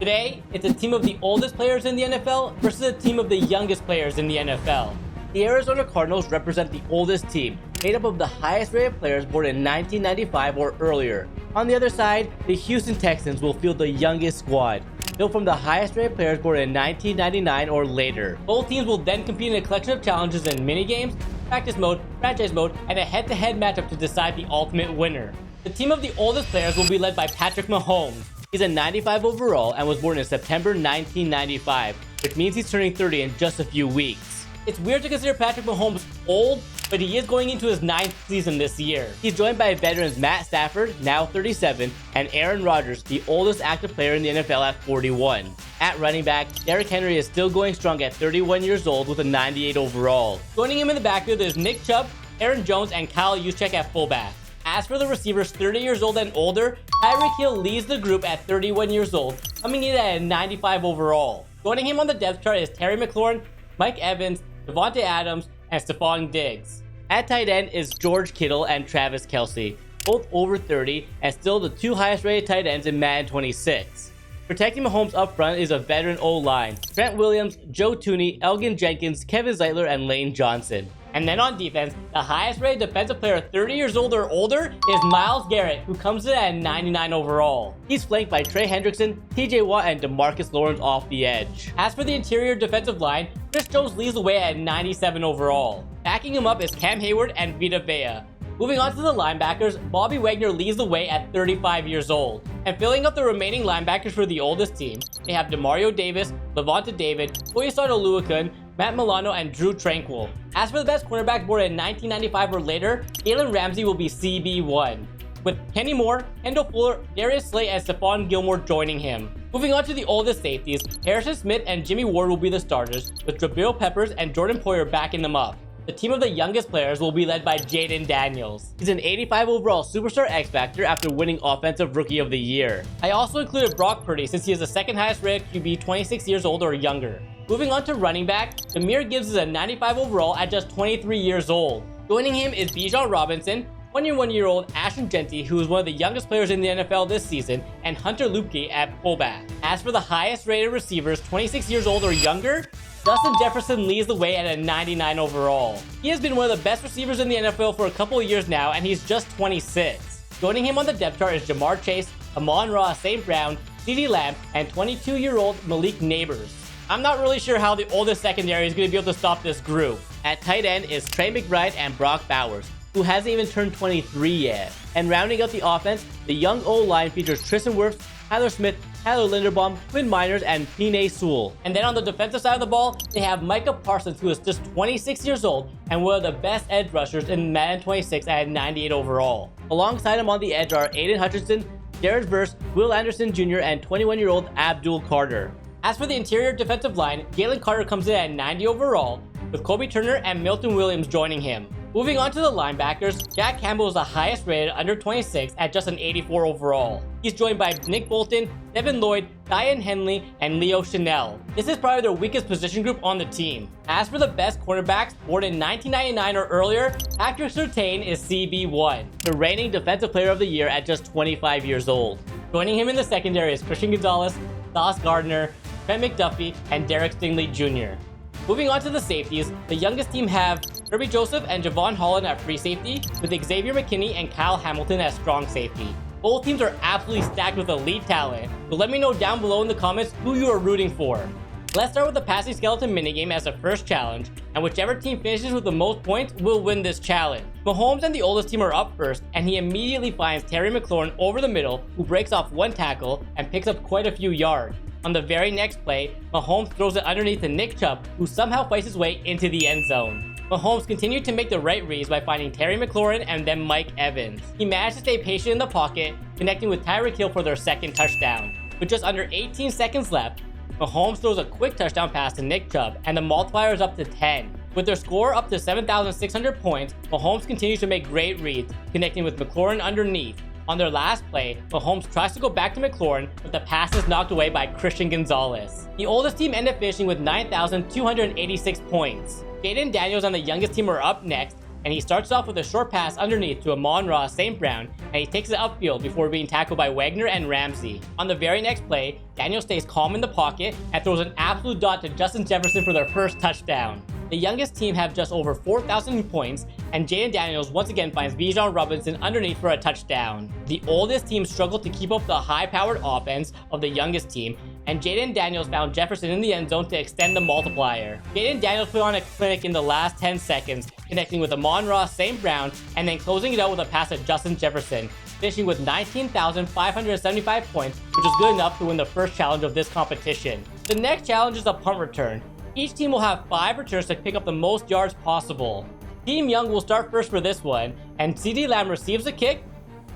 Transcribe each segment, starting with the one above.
Today, it's a team of the oldest players in the NFL versus a team of the youngest players in the NFL. The Arizona Cardinals represent the oldest team, made up of the highest rated players born in 1995 or earlier. On the other side, the Houston Texans will field the youngest squad, built from the highest rated players born in 1999 or later. Both teams will then compete in a collection of challenges in minigames, practice mode, franchise mode, and a head-to-head matchup to decide the ultimate winner. The team of the oldest players will be led by Patrick Mahomes. He's a 95 overall and was born in September 1995, which means he's turning 30 in just a few weeks. It's weird to consider Patrick Mahomes old, but he is going into his 9th season this year. He's joined by veterans Matt Stafford, now 37, and Aaron Rodgers, the oldest active player in the NFL at 41. At running back, Derrick Henry is still going strong at 31 years old with a 98 overall. Joining him in the backfield is Nick Chubb, Aaron Jones, and Kyle Juszczyk at fullback. As for the receivers 30 years old and older, Tyreek Hill leads the group at 31 years old, coming in at a 95 overall. Joining him on the depth chart is Terry McLaurin, Mike Evans, Devontae Adams, and Stephon Diggs. At tight end is George Kittle and Travis Kelce, both over 30 and still the two highest rated tight ends in Madden 26. Protecting Mahomes up front is a veteran O-line, Trent Williams, Joe Thuney, Elgin Jenkins, Kevin Zeitler, and Lane Johnson. And then on defense, the highest rated defensive player 30 years old or older is Myles Garrett, who comes in at 99 overall. He's flanked by Trey Hendrickson, TJ Watt, and DeMarcus Lawrence off the edge. As for the interior defensive line, Chris Jones leads the way at 97 overall. Backing him up is Cam Hayward and Vita Vea. Moving on to the linebackers, Bobby Wagner leads the way at 35 years old. And filling up the remaining linebackers for the oldest team, they have Demario Davis, Levante David, Oyesado Oluokun, Matt Milano, and Drew Tranquill. As for the best cornerback born in 1995 or later, Jalen Ramsey will be CB1, with Kenny Moore, Kendall Fuller, Darius Slay, and Stephon Gilmore joining him. Moving on to the oldest safeties, Harrison Smith and Jimmy Ward will be the starters, with Jabril Peppers and Jordan Poyer backing them up. The team of the youngest players will be led by Jaden Daniels. He's an 85 overall superstar X-Factor after winning Offensive Rookie of the Year. I also included Brock Purdy since he is the second highest rated QB 26 years old or younger. Moving on to running back, Jahmyr Gibbs is a 95 overall at just 23 years old. Joining him is Bijan Robinson, 21-year-old Ashton Jeanty, who is one of the youngest players in the NFL this season, and Hunter Luepke at fullback. As for the highest rated receivers 26 years old or younger, Justin Jefferson leads the way at a 99 overall. He has been one of the best receivers in the NFL for a couple of years now, and he's just 26. Joining him on the depth chart is Jamar Chase, Amon-Ra St. Brown, CeeDee Lamb, and 22-year-old Malik Neighbors. I'm not really sure how the oldest secondary is going to be able to stop this group. At tight end is Trey McBride and Brock Bowers, who hasn't even turned 23 yet. And rounding out the offense, the young O-line features Tristan Wirfs, Tyler Smith, Tyler Linderbaum, Quinn Miners, and Penei Sewell. And then on the defensive side of the ball, they have Micah Parsons, who is just 26 years old and one of the best edge rushers in Madden 26 at 98 overall. Alongside him on the edge are Aiden Hutchinson, Jared Verse, Will Anderson Jr., and 21-year-old Abdul Carter. As for the interior defensive line, Jalen Carter comes in at 90 overall, with Kobe Turner and Milton Williams joining him. Moving on to the linebackers, Jack Campbell is the highest rated under 26 at just an 84 overall. He's joined by Nick Bolton, Devin Lloyd, Diane Henley, and Leo Chanel. This is probably their weakest position group on the team. As for the best cornerbacks born in 1999 or earlier, Patrick Surtain is CB1, the reigning defensive player of the year at just 25 years old. Joining him in the secondary is Christian Gonzalez, Sauce Gardner, Trent McDuffie, and Derek Stingley Jr. Moving on to the safeties, the youngest team have Kirby Joseph and Javon Holland at free safety, with Xavier McKinney and Kyle Hamilton as strong safety. Both teams are absolutely stacked with elite talent, so let me know down below in the comments who you are rooting for. Let's start with the passing skeleton minigame as the first challenge, and whichever team finishes with the most points will win this challenge. Mahomes and the oldest team are up first, and he immediately finds Terry McLaurin over the middle, who breaks off one tackle and picks up quite a few yards. On the very next play, Mahomes throws it underneath to Nick Chubb, who somehow fights his way into the end zone. Mahomes continued to make the right reads by finding Terry McLaurin and then Mike Evans. He managed to stay patient in the pocket, connecting with Tyreek Hill for their second touchdown. With just under 18 seconds left, Mahomes throws a quick touchdown pass to Nick Chubb, and the multiplier is up to 10. With their score up to 7,600 points, Mahomes continues to make great reads, connecting with McLaurin underneath. On their last play, Mahomes tries to go back to McLaurin, but the pass is knocked away by Christian Gonzalez. The oldest team ended up finishing with 9,286 points. Jaden Daniels and the youngest team are up next, and he starts off with a short pass underneath to Amon-Ra St. Brown, and he takes it upfield before being tackled by Wagner and Ramsey. On the very next play, Daniels stays calm in the pocket and throws an absolute dot to Justin Jefferson for their first touchdown. The youngest team have just over 4,000 points, and Jaden Daniels once again finds Bijan Robinson underneath for a touchdown. The oldest team struggled to keep up the high-powered offense of the youngest team, and Jaden Daniels found Jefferson in the end zone to extend the multiplier. Jaden Daniels put on a clinic in the last 10 seconds, connecting with Amon-Ra St. Brown, and then closing it out with a pass to Justin Jefferson, finishing with 19,575 points, which is good enough to win the first challenge of this competition. The next challenge is a punt return. Each team will have 5 returns to pick up the most yards possible. Team Young will start first for this one, and CeeDee Lamb receives the kick,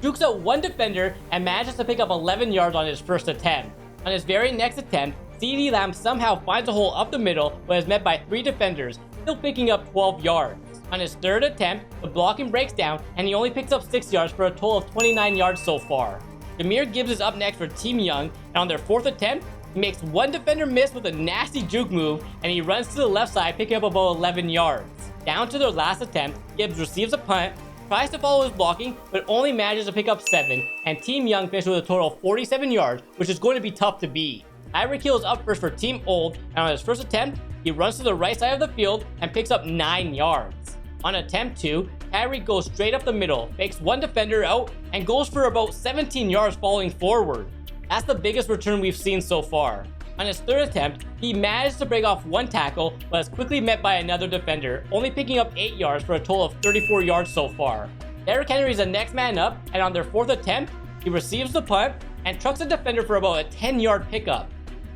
jukes out one defender, and manages to pick up 11 yards on his first attempt. On his very next attempt, CeeDee Lamb somehow finds a hole up the middle but is met by 3 defenders, still picking up 12 yards. On his third attempt, the blocking breaks down, and he only picks up 6 yards for a total of 29 yards so far. Jameer Gibbs is up next for Team Young, and on their fourth attempt, he makes one defender miss with a nasty juke move, and he runs to the left side, picking up about 11 yards. Down to their last attempt, Gibbs receives a punt, tries to follow his blocking, but only manages to pick up 7, and Team Young finishes with a total of 47 yards, which is going to be tough to beat. Tyreek Hill is up first for Team Old, and on his first attempt, he runs to the right side of the field and picks up 9 yards. On attempt 2, Tyreek goes straight up the middle, fakes one defender out, and goes for about 17 yards falling forward. That's the biggest return we've seen so far. On his third attempt, he managed to break off one tackle, but is quickly met by another defender, only picking up 8 yards for a total of 34 yards so far. Derrick Henry is the next man up, and on their fourth attempt, he receives the punt and trucks a defender for about a 10-yard pickup.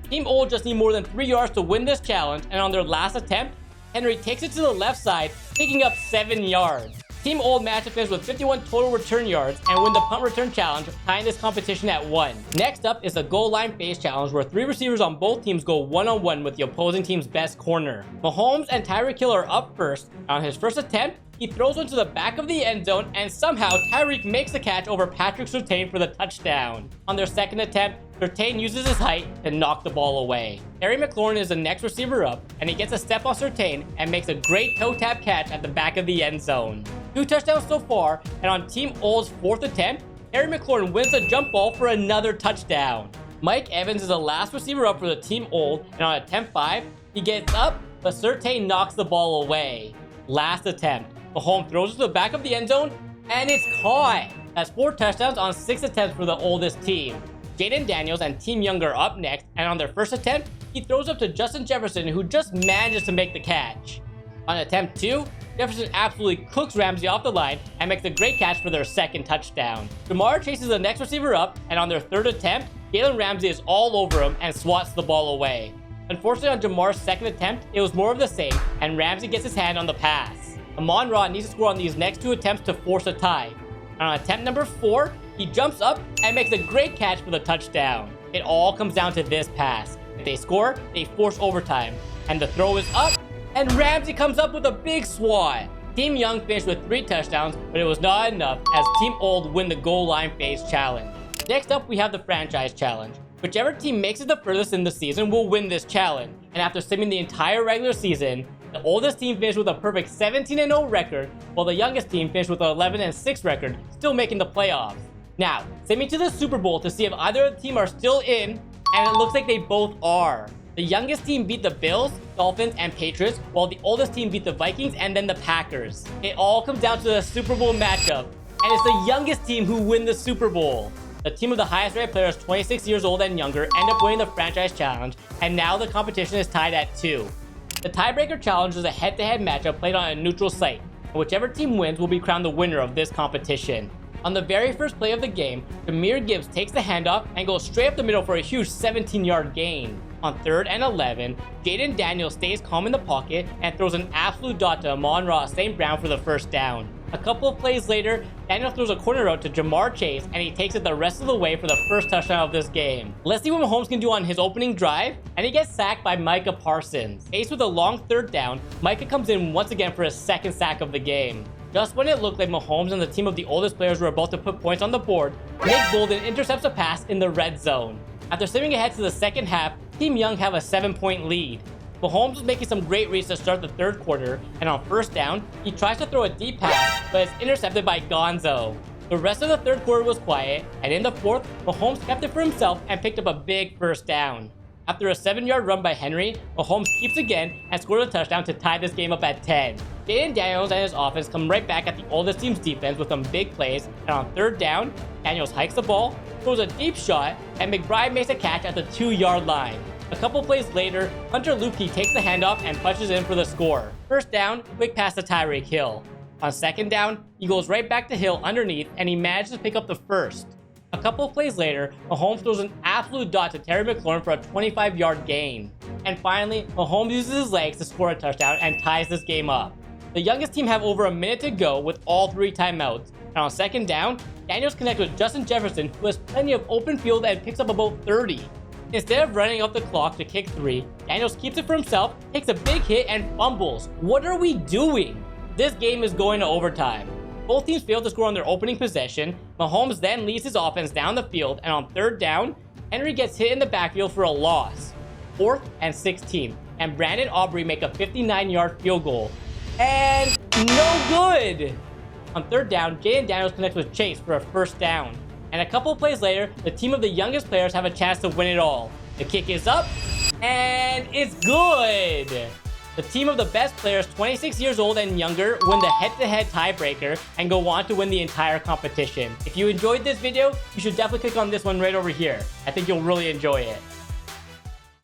Team Old just need more than 3 yards to win this challenge, and on their last attempt, Henry takes it to the left side, picking up 7 yards. Team Old managed to finish with 51 total return yards and win the punt return challenge, tying this competition at 1. Next up is the goal line phase challenge, where 3 receivers on both teams go one-on-one with the opposing team's best corner. Mahomes and Tyreek Hill are up first. On his first attempt, he throws one to the back of the end zone, and somehow Tyreek makes the catch over Patrick Surtain for the touchdown. On their second attempt, Surtain uses his height to knock the ball away. Terry McLaurin is the next receiver up, and he gets a step on Surtain and makes a great toe tap catch at the back of the end zone. 2 touchdowns so far, and on Team Old's fourth attempt, Terry McLaurin wins a jump ball for another touchdown. Mike Evans is the last receiver up for the Team Old, and on attempt 5, he gets up, but Surtain knocks the ball away. Last attempt, Mahomes throws it to the back of the end zone, and it's caught! That's 4 touchdowns on 6 attempts for the oldest team. Jaden Daniels and Team Young are up next, and on their first attempt, he throws up to Justin Jefferson, who just manages to make the catch. On attempt 2, Jefferson absolutely cooks Ramsey off the line and makes a great catch for their second touchdown. Jamar Chase is the next receiver up, and on their third attempt, Jalen Ramsey is all over him and swats the ball away. Unfortunately, on Jamar's second attempt, it was more of the same, and Ramsey gets his hand on the pass. Amon-Ra needs to score on these next 2 attempts to force a tie. And on attempt number 4, he jumps up and makes a great catch for the touchdown. It all comes down to this pass. If they score, they force overtime. And the throw is up, and Ramsey comes up with a big swat. Team Young finished with 3 touchdowns, but it was not enough as Team Old win the goal line phase challenge. Next up, we have the franchise challenge. Whichever team makes it the furthest in the season will win this challenge. And after simming the entire regular season, the oldest team finished with a perfect 17-0 record, while the youngest team finished with an 11-6 record, still making the playoffs. Now, send me to the Super Bowl to see if either of the team are still in, and it looks like they both are. The youngest team beat the Bills, Dolphins, and Patriots, while the oldest team beat the Vikings and then the Packers. It all comes down to the Super Bowl matchup, and it's the youngest team who win the Super Bowl. The team with the highest rated players, 26 years old and younger, end up winning the franchise challenge, and now the competition is tied at 2. The tiebreaker challenge is a head-to-head matchup played on a neutral site, and whichever team wins will be crowned the winner of this competition. On the very first play of the game, Jameer Gibbs takes the handoff and goes straight up the middle for a huge 17-yard gain. On 3rd and 11, Jaden Daniels stays calm in the pocket and throws an absolute dot to Amon-Ra St. Brown for the first down. A couple of plays later, Daniels throws a corner route to Jamar Chase, and he takes it the rest of the way for the first touchdown of this game. Let's see what Mahomes can do on his opening drive, and he gets sacked by Micah Parsons. Faced with a long 3rd down, Micah comes in once again for his second sack of the game. Just when it looked like Mahomes and the team of the oldest players were about to put points on the board, Nick Bolden intercepts a pass in the red zone. After stepping ahead to the second half, Team Young have a 7-point lead. Mahomes was making some great reads to start the third quarter, and on first down, he tries to throw a deep pass, but it's intercepted by Gonzo. The rest of the third quarter was quiet, and in the fourth, Mahomes kept it for himself and picked up a big first down. After a 7-yard run by Henry, Mahomes keeps again and scored a touchdown to tie this game up at 10. Jaden Daniels and his offense come right back at the oldest team's defense with some big plays, and on third down, Daniels hikes the ball, throws a deep shot, and McBride makes a catch at the 2-yard line. A couple plays later, Hunter Luepke takes the handoff and punches in for the score. First down, quick pass to Tyreek Hill. On second down, he goes right back to Hill underneath, and he manages to pick up the first. A couple plays later, Mahomes throws an absolute dot to Terry McLaurin for a 25-yard gain. And finally, Mahomes uses his legs to score a touchdown and ties this game up. The youngest team have over a minute to go with all 3 timeouts. And on second down, Daniels connects with Justin Jefferson, who has plenty of open field and picks up about 30. Instead of running up the clock to kick 3, Daniels keeps it for himself, takes a big hit, and fumbles. What are we doing? This game is going to overtime. Both teams failed to score on their opening possession. Mahomes then leads his offense down the field, and on third down, Henry gets hit in the backfield for a loss. 4th and 16, and Brandon Aubrey make a 59-yard field goal. And no good! On third down, Jaden Daniels connects with Chase for a first down. And a couple of plays later, the team of the youngest players have a chance to win it all. The kick is up, and it's good! The team of the best players, 26 years old and younger, win the head-to-head tiebreaker and go on to win the entire competition. If you enjoyed this video, you should definitely click on this one right over here. I think you'll really enjoy it.